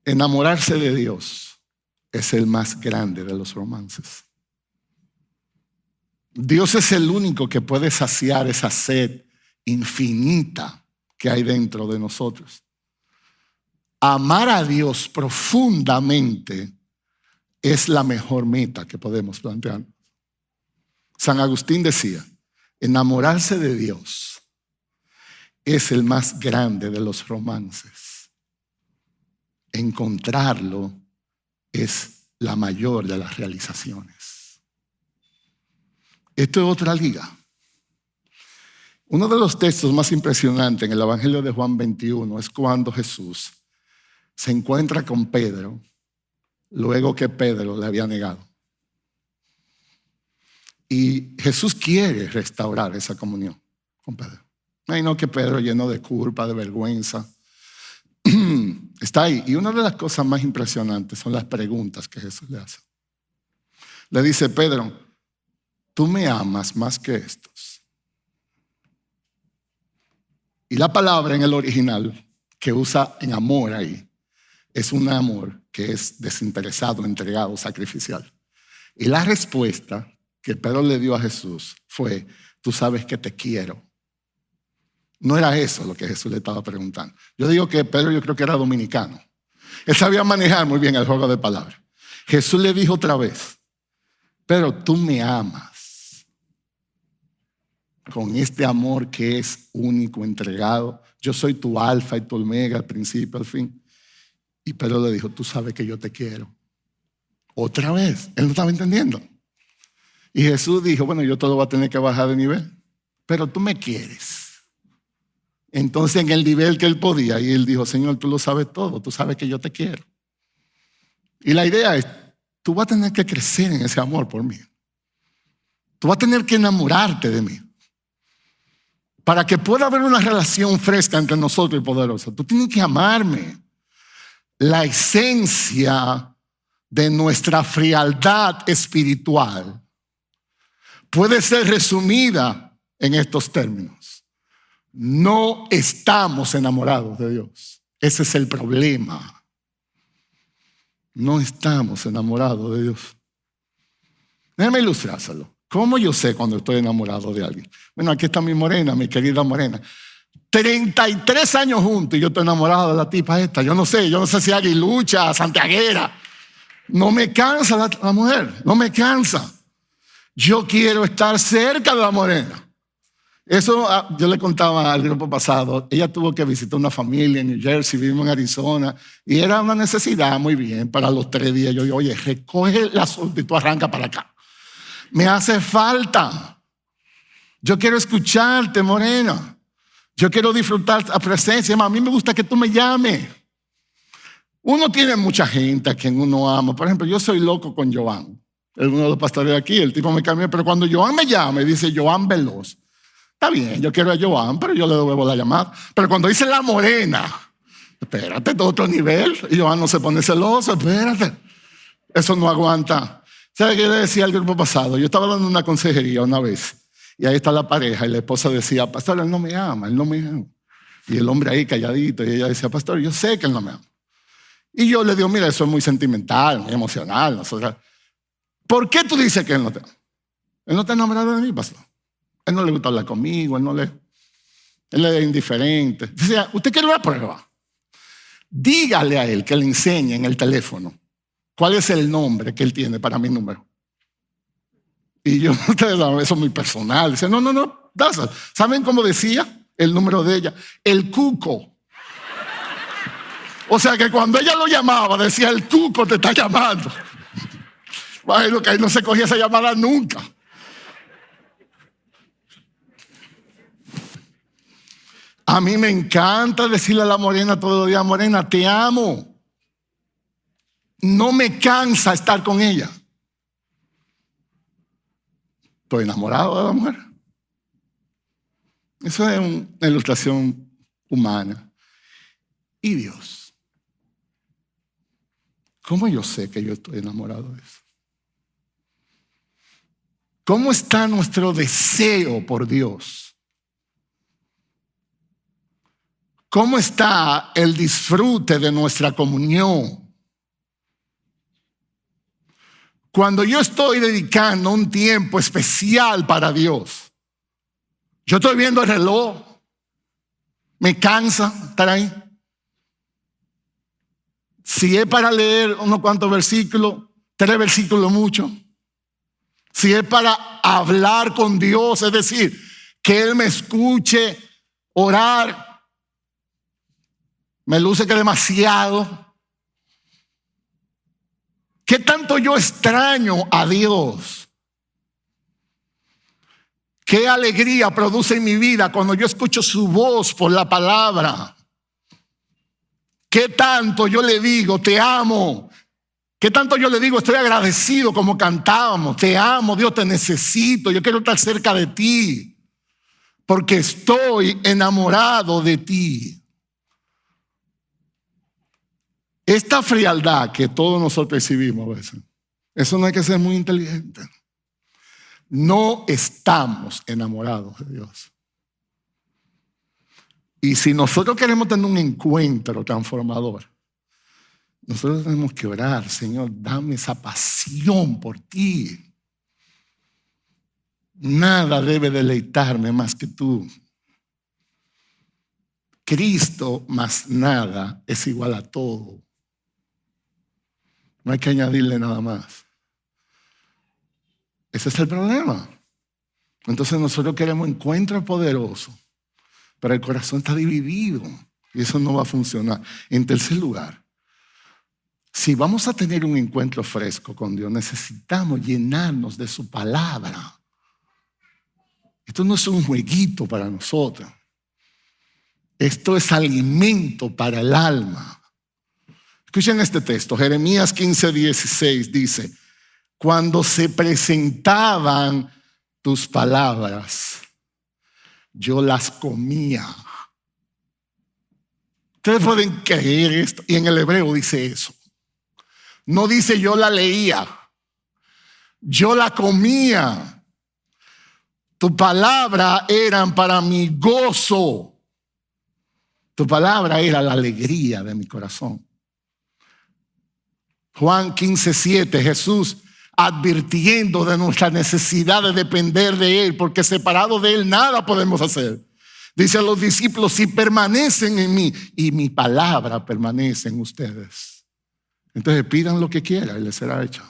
Enamorarse de Dios es el más grande de los romances. Dios es el único que puede saciar esa sed infinita que hay dentro de nosotros. Amar a Dios profundamente es la mejor meta que podemos plantear. San Agustín decía, enamorarse de Dios es el más grande de los romances. Encontrarlo es la mayor de las realizaciones. Esto es otra liga. Uno de los textos más impresionantes en el Evangelio de Juan 21 es cuando Jesús se encuentra con Pedro luego que Pedro le había negado. Y Jesús quiere restaurar esa comunión con Pedro. Imagino que Pedro, lleno de culpa, de vergüenza, está ahí. Y una de las cosas más impresionantes son las preguntas que Jesús le hace. Le dice, Pedro, ¿tú me amas más que estos? Y la palabra en el original que usa en amor ahí es un amor que es desinteresado, entregado, sacrificial. Y la respuesta que Pedro le dio a Jesús fue, tú sabes que te quiero. No era eso lo que Jesús le estaba preguntando. Yo digo que Pedro, yo creo que era dominicano. Él sabía manejar muy bien el juego de palabras. Jesús le dijo otra vez, Pedro, tú me amas con este amor que es único, entregado. Yo soy tu alfa y tu omega, al principio, al fin. Y Pedro le dijo, tú sabes que yo te quiero. Otra vez, él no estaba entendiendo. Y Jesús dijo, bueno, yo todo voy a tener que bajar de nivel, pero tú me quieres. Entonces en el nivel que él podía, y él dijo, Señor, tú lo sabes todo, tú sabes que yo te quiero. Y la idea es, tú vas a tener que crecer en ese amor por mí. Tú vas a tener que enamorarte de mí. Para que pueda haber una relación fresca entre nosotros y poderosa, tú tienes que amarme. La esencia de nuestra frialdad espiritual puede ser resumida en estos términos. No estamos enamorados de Dios. Ese es el problema. No estamos enamorados de Dios. Déjame ilustrárselo. ¿Cómo yo sé cuando estoy enamorado de alguien? Bueno, aquí está mi morena, mi querida morena. 33 años juntos y yo estoy enamorado de la tipa esta. Yo no sé si es aguilucha, santiaguera. No me cansa la mujer, no me cansa. Yo quiero estar cerca de la morena. Eso yo le contaba al grupo pasado. Ella tuvo que visitar una familia en New Jersey, vivimos en Arizona, y era una necesidad muy bien para los 3 días. Yo digo, oye, recoge el asunto y tú arranca para acá. Me hace falta. Yo quiero escucharte, morena. Yo quiero disfrutar la presencia. A mí me gusta que tú me llames. Uno tiene mucha gente a quien uno ama. Por ejemplo, yo soy loco con Joan. Es uno de los pastores de aquí. El tipo me cambió. Pero cuando Joan me llama y dice Joan Veloz, está bien, yo quiero a Joan, pero yo le devuelvo la llamada. Pero cuando dice la morena, espérate, de otro nivel. Y Joan no se pone celoso, espérate. Eso no aguanta. ¿Sabe qué le decía al grupo pasado? Yo estaba dando una consejería una vez. Y ahí está la pareja y la esposa decía, pastor, él no me ama, él no me ama. Y el hombre ahí calladito y ella decía, pastor, yo sé que él no me ama. Y yo le digo, mira, eso es muy sentimental, muy emocional. Nosotros, ¿por qué tú dices que él no te ama? Él no está enamorado de mí, pastor. Él no le gusta hablar conmigo, él es indiferente. Decía, ¿usted quiere una prueba? Dígale a él que le enseñe en el teléfono cuál es el nombre que él tiene para mi número. Y yo, ustedes saben, eso es muy personal. Dice, no, ¿saben cómo decía el número de ella? El cuco. O sea que cuando ella lo llamaba, decía, el cuco te está llamando. Bueno, que ahí no se cogía esa llamada nunca. A mí me encanta decirle a la morena todos los días, morena, te amo. No me cansa estar con ella. Estoy enamorado de la mujer. Eso es una ilustración humana. ¿Y Dios? ¿Cómo yo sé que yo estoy enamorado de eso? ¿Cómo está nuestro deseo por Dios? ¿Cómo está el disfrute de nuestra comunión? Cuando yo estoy dedicando un tiempo especial para Dios, yo estoy viendo el reloj, me cansa estar ahí. Si es para leer unos cuantos versículos, 3 versículos mucho. Si es para hablar con Dios, es decir, que Él me escuche orar, me luce que demasiado. ¿Qué tanto yo extraño a Dios? ¿Qué alegría produce en mi vida cuando yo escucho su voz por la palabra? ¿Qué tanto yo le digo, te amo? ¿Qué tanto yo le digo, estoy agradecido como cantábamos? Te amo, Dios, te necesito, yo quiero estar cerca de ti, porque estoy enamorado de ti. Esta frialdad que todos nosotros percibimos a veces, eso no hay que ser muy inteligente. No estamos enamorados de Dios. Y si nosotros queremos tener un encuentro transformador, nosotros tenemos que orar, Señor, dame esa pasión por ti. Nada debe deleitarme más que tú. Cristo más nada es igual a todo. No hay que añadirle nada más. Ese es el problema. Entonces nosotros queremos encuentro poderoso, pero el corazón está dividido y eso no va a funcionar. En tercer lugar, si vamos a tener un encuentro fresco con Dios, necesitamos llenarnos de su palabra. Esto no es un jueguito para nosotros. Esto es alimento para el alma. Escuchen este texto, Jeremías 15:16 dice, cuando se presentaban tus palabras, yo las comía. Ustedes pueden creer esto, y en el hebreo dice eso. No dice yo la leía, yo la comía. Tu palabra eran para mi gozo. Tu palabra era la alegría de mi corazón. Juan 15:7, Jesús advirtiendo de nuestra necesidad de depender de Él, porque separados de Él nada podemos hacer. Dice a los discípulos: si permanecen en mí y mi palabra permanece en ustedes, entonces pidan lo que quieran y les será hecho.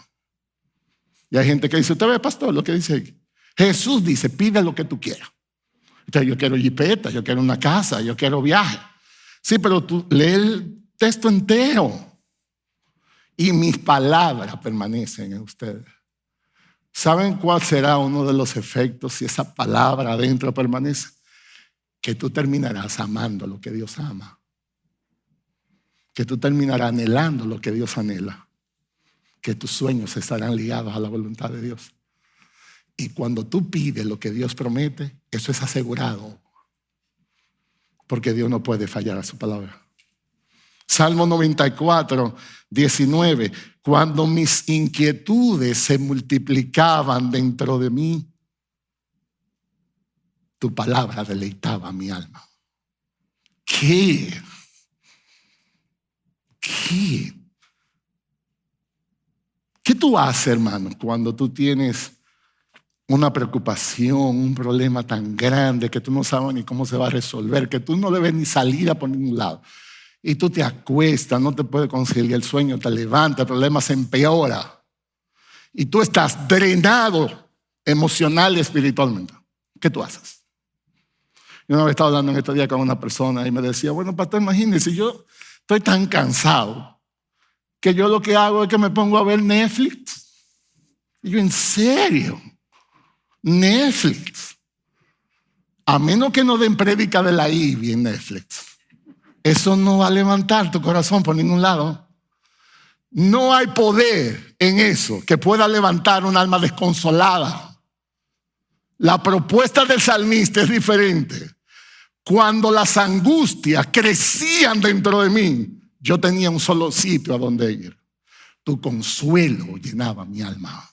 Y hay gente que dice: ¿usted ve, pastor, lo que dice aquí? Jesús dice: pide lo que tú quieras. Entonces, yo quiero jipeta, yo quiero una casa, yo quiero viaje. Sí, pero tú lee el texto entero. Y mis palabras permanecen en ustedes. ¿Saben cuál será uno de los efectos si esa palabra adentro permanece? Que tú terminarás amando lo que Dios ama. Que tú terminarás anhelando lo que Dios anhela. Que tus sueños estarán ligados a la voluntad de Dios. Y cuando tú pides lo que Dios promete, eso es asegurado. Porque Dios no puede fallar a su palabra. Salmo 94:19. Cuando mis inquietudes se multiplicaban dentro de mí, tu palabra deleitaba mi alma. ¿Qué tú haces, hermano, cuando tú tienes una preocupación, un problema tan grande que tú no sabes ni cómo se va a resolver, que tú no le ves ni salida por ningún lado? Y tú te acuestas, no te puedes conciliar el sueño, te levantas, el problema se empeora. Y tú estás drenado emocional y espiritualmente. ¿Qué tú haces? Yo una vez estaba hablando en estos días con una persona y me decía: bueno, pastor, imagínese, yo estoy tan cansado que yo lo que hago es que me pongo a ver Netflix. Y yo: ¿en serio? Netflix. A menos que no den prédica de la IBI en Netflix. Eso no va a levantar tu corazón por ningún lado. No hay poder en eso que pueda levantar un alma desconsolada. La propuesta del salmista es diferente. Cuando las angustias crecían dentro de mí, yo tenía un solo sitio a donde ir. Tu consuelo llenaba mi alma.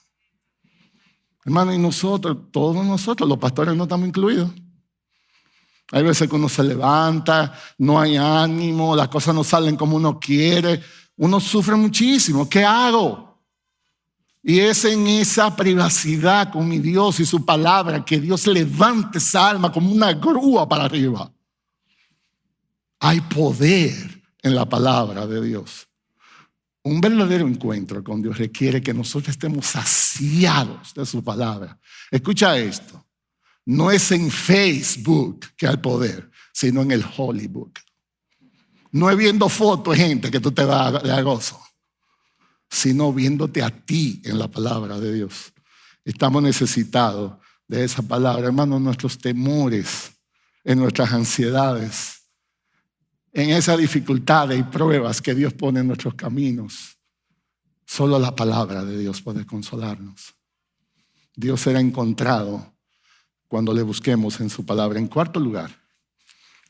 Hermano, y nosotros, todos nosotros, los pastores no estamos incluidos. Hay veces que uno se levanta, no hay ánimo, las cosas no salen como uno quiere. Uno sufre muchísimo. ¿Qué hago? Y es en esa privacidad con mi Dios y su palabra que Dios levante esa alma como una grúa para arriba. Hay poder en la palabra de Dios. Un verdadero encuentro con Dios requiere que nosotros estemos saciados de su palabra. Escucha esto. No es en Facebook que hay poder, sino en el Holy Book. No es viendo fotos de gente que tú te vas a gozo, sino viéndote a ti en la palabra de Dios. Estamos necesitados de esa palabra. Hermanos, nuestros temores, en nuestras ansiedades, en esas dificultades y pruebas que Dios pone en nuestros caminos, solo la palabra de Dios puede consolarnos. Dios será encontrado cuando le busquemos en su palabra. En cuarto lugar,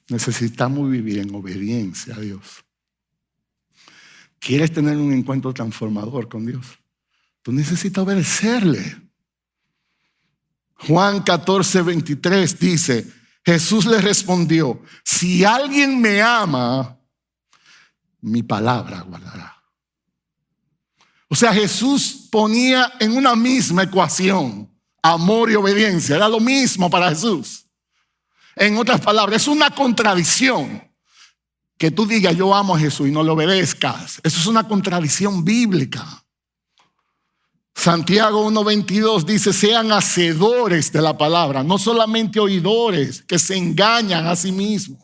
necesitamos vivir en obediencia a Dios. ¿Quieres tener un encuentro transformador con Dios? Tú necesitas obedecerle. Juan 14:23 dice: Jesús le respondió: si alguien me ama, mi palabra guardará. O sea, Jesús ponía en una misma ecuación amor y obediencia. Era lo mismo para Jesús. En otras palabras, es una contradicción que tú digas yo amo a Jesús y no le obedezcas. Eso es una contradicción bíblica. Santiago 1:22 dice: sean hacedores de la palabra, no solamente oidores que se engañan a sí mismos.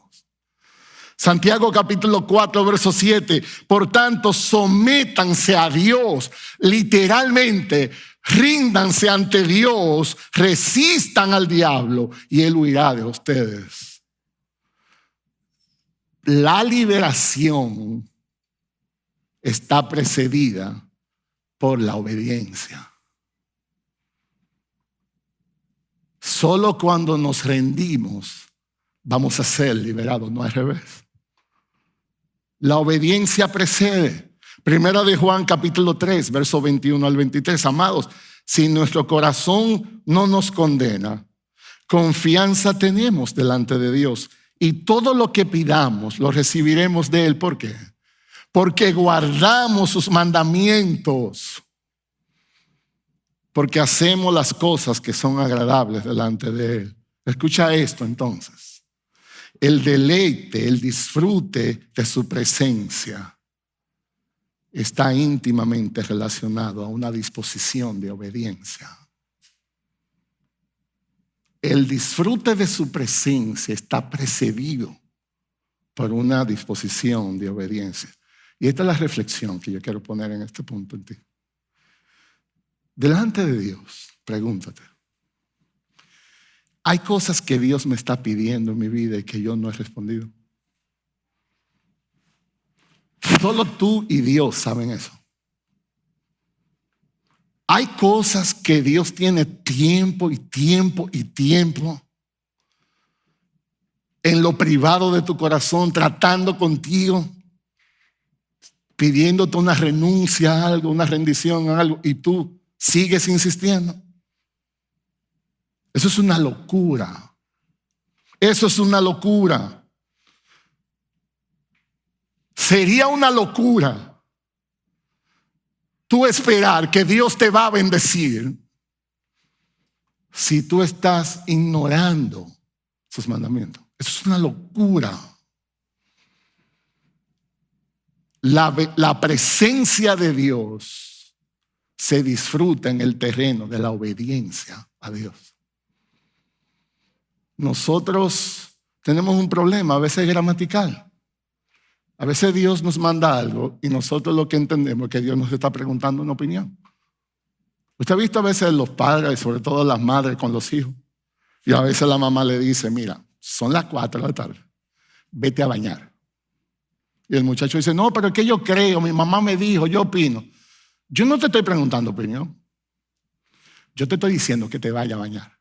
Santiago capítulo 4 verso 7: por tanto sométanse a Dios. Literalmente, ríndanse ante Dios, resistan al diablo y él huirá de ustedes. La liberación está precedida por la obediencia. Solo cuando nos rendimos vamos a ser liberados, no al revés. La obediencia precede. Primera de Juan capítulo 3, verso 21 al 23. Amados, si nuestro corazón no nos condena, confianza tenemos delante de Dios y todo lo que pidamos lo recibiremos de Él. ¿Por qué? Porque guardamos sus mandamientos, porque hacemos las cosas que son agradables delante de Él. Escucha esto entonces. El deleite, el disfrute de su presencia está íntimamente relacionado a una disposición de obediencia. El disfrute de su presencia está precedido por una disposición de obediencia. Y esta es la reflexión que yo quiero poner en este punto en ti. Delante de Dios, pregúntate, ¿hay cosas que Dios me está pidiendo en mi vida y que yo no he respondido? Solo tú y Dios saben eso. Hay cosas que Dios tiene tiempo y tiempo y tiempo en lo privado de tu corazón, tratando contigo, pidiéndote una renuncia a algo, una rendición a algo, y tú sigues insistiendo. Eso es una locura. Eso es una locura. Sería una locura tú esperar que Dios te va a bendecir si tú estás ignorando sus mandamientos. Eso es una locura. La presencia de Dios se disfruta en el terreno de la obediencia a Dios. Nosotros tenemos un problema a veces gramatical. A veces Dios nos manda algo y nosotros lo que entendemos es que Dios nos está preguntando una opinión. Usted ha visto a veces los padres, sobre todo las madres con los hijos, y a veces la mamá le dice, mira, son las 4 de la tarde, vete a bañar. Y el muchacho dice, no, pero es que yo creo, mi mamá me dijo, yo opino. Yo no te estoy preguntando opinión. Yo te estoy diciendo que te vaya a bañar.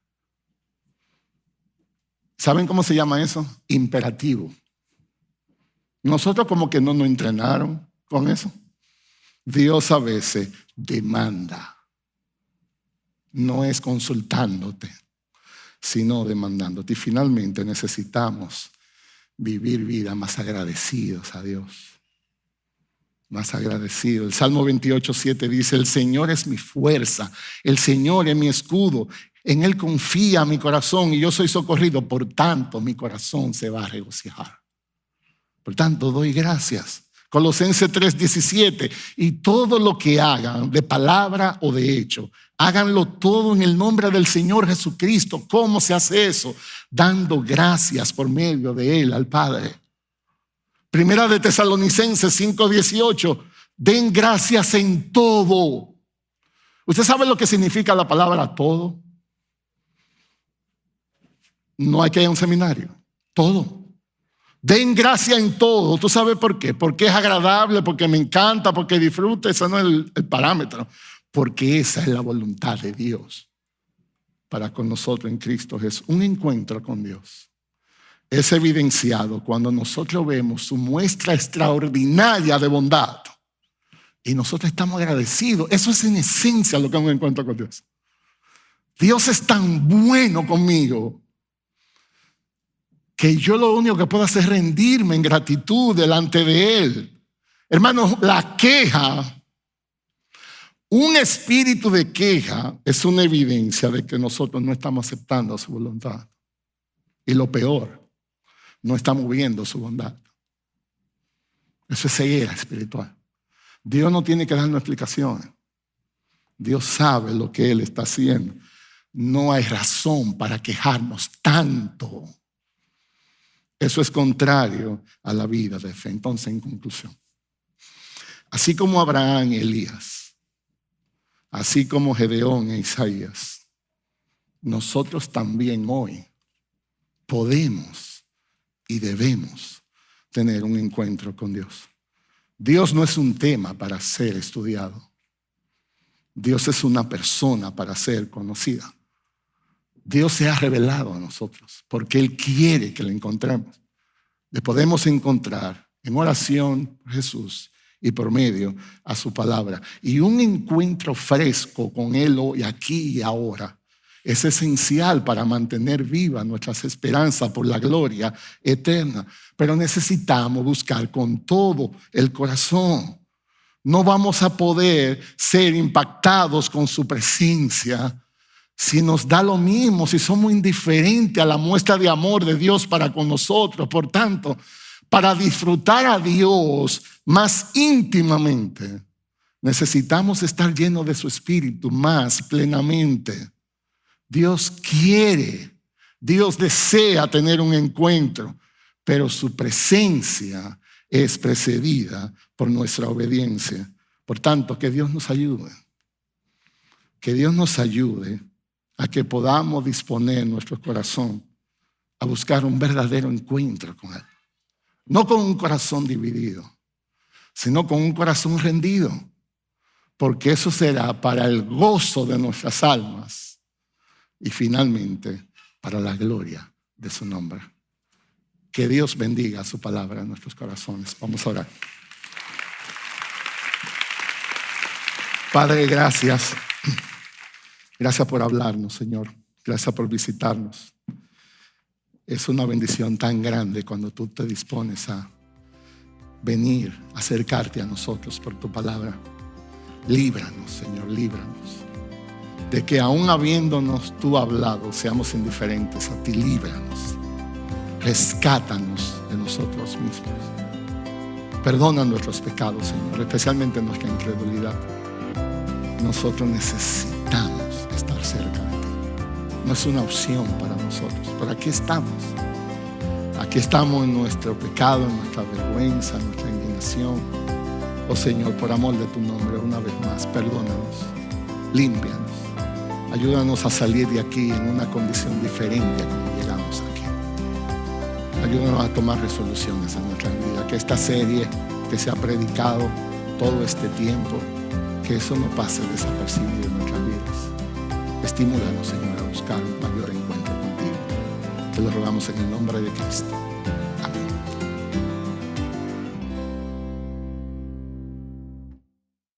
¿Saben cómo se llama eso? Imperativo. Nosotros como que no nos entrenaron con eso. Dios a veces demanda. No es consultándote, sino demandándote. Y finalmente necesitamos vivir vidas más agradecidos a Dios. Más agradecidos. El Salmo 28:7 dice, el Señor es mi fuerza, el Señor es mi escudo. En Él confía mi corazón y yo soy socorrido. Por tanto, mi corazón se va a regocijar. Por tanto, doy gracias. Colosenses 3:17, y todo lo que hagan, de palabra o de hecho, háganlo todo en el nombre del Señor Jesucristo. ¿Cómo se hace eso? Dando gracias por medio de Él al Padre. Primera de Tesalonicenses 5:18, den gracias en todo. ¿Usted sabe lo que significa la palabra todo? No hay que ir a un seminario. Todo. Den gracia en todo. ¿Tú sabes por qué? Porque es agradable, porque me encanta, porque disfruto. Ese no es el parámetro. Porque esa es la voluntad de Dios para con nosotros en Cristo Jesús. Un encuentro con Dios es evidenciado cuando nosotros vemos su muestra extraordinaria de bondad y nosotros estamos agradecidos. Eso es en esencia lo que es un encuentro con Dios. Dios es tan bueno conmigo que yo lo único que puedo hacer es rendirme en gratitud delante de Él. Hermanos, la queja, un espíritu de queja es una evidencia de que nosotros no estamos aceptando su voluntad. Y lo peor, no estamos viendo su bondad. Eso es ceguera espiritual. Dios no tiene que darnos explicaciones. Dios sabe lo que Él está haciendo. No hay razón para quejarnos tanto. Eso es contrario a la vida de fe. Entonces, en conclusión, así como Abraham y Elías, así como Gedeón e Isaías, nosotros también hoy podemos y debemos tener un encuentro con Dios. Dios no es un tema para ser estudiado. Dios es una persona para ser conocida. Dios se ha revelado a nosotros porque Él quiere que le encontremos. Le podemos encontrar en oración por Jesús y por medio a su palabra. Y un encuentro fresco con Él hoy, aquí y ahora, es esencial para mantener viva nuestras esperanzas por la gloria eterna. Pero necesitamos buscar con todo el corazón. No vamos a poder ser impactados con su presencia si nos da lo mismo, si somos indiferentes a la muestra de amor de Dios para con nosotros. Por tanto, para disfrutar a Dios más íntimamente, necesitamos estar llenos de su Espíritu más plenamente. Dios quiere, Dios desea tener un encuentro, pero su presencia es precedida por nuestra obediencia. Por tanto, que Dios nos ayude. Que Dios nos ayude a que podamos disponer nuestro corazón a buscar un verdadero encuentro con Él. No con un corazón dividido, sino con un corazón rendido. Porque eso será para el gozo de nuestras almas y finalmente para la gloria de su nombre. Que Dios bendiga su palabra en nuestros corazones. Vamos a orar. Padre, gracias. Gracias por hablarnos, Señor. Gracias por visitarnos. Es una bendición tan grande cuando tú te dispones a venir, a acercarte a nosotros por tu palabra. Líbranos, Señor, líbranos. De que aún habiéndonos tú hablado, seamos indiferentes a ti. Líbranos. Rescátanos de nosotros mismos. Perdona nuestros pecados, Señor, especialmente nuestra incredulidad. Nosotros necesitamos estar cerca de ti. No es una opción para nosotros, pero aquí estamos. Aquí estamos en nuestro pecado, en nuestra vergüenza, en nuestra indignación. Oh Señor, por amor de tu nombre, una vez más, perdónanos, límpianos. Ayúdanos a salir de aquí en una condición diferente a como llegamos aquí. Ayúdanos a tomar resoluciones en nuestra vida. Que esta serie que se ha predicado todo este tiempo, que eso no pase desapercibido en nuestras vidas. Estimúlanos, Señor, a buscar un mayor encuentro contigo. Te lo rogamos en el nombre de Cristo.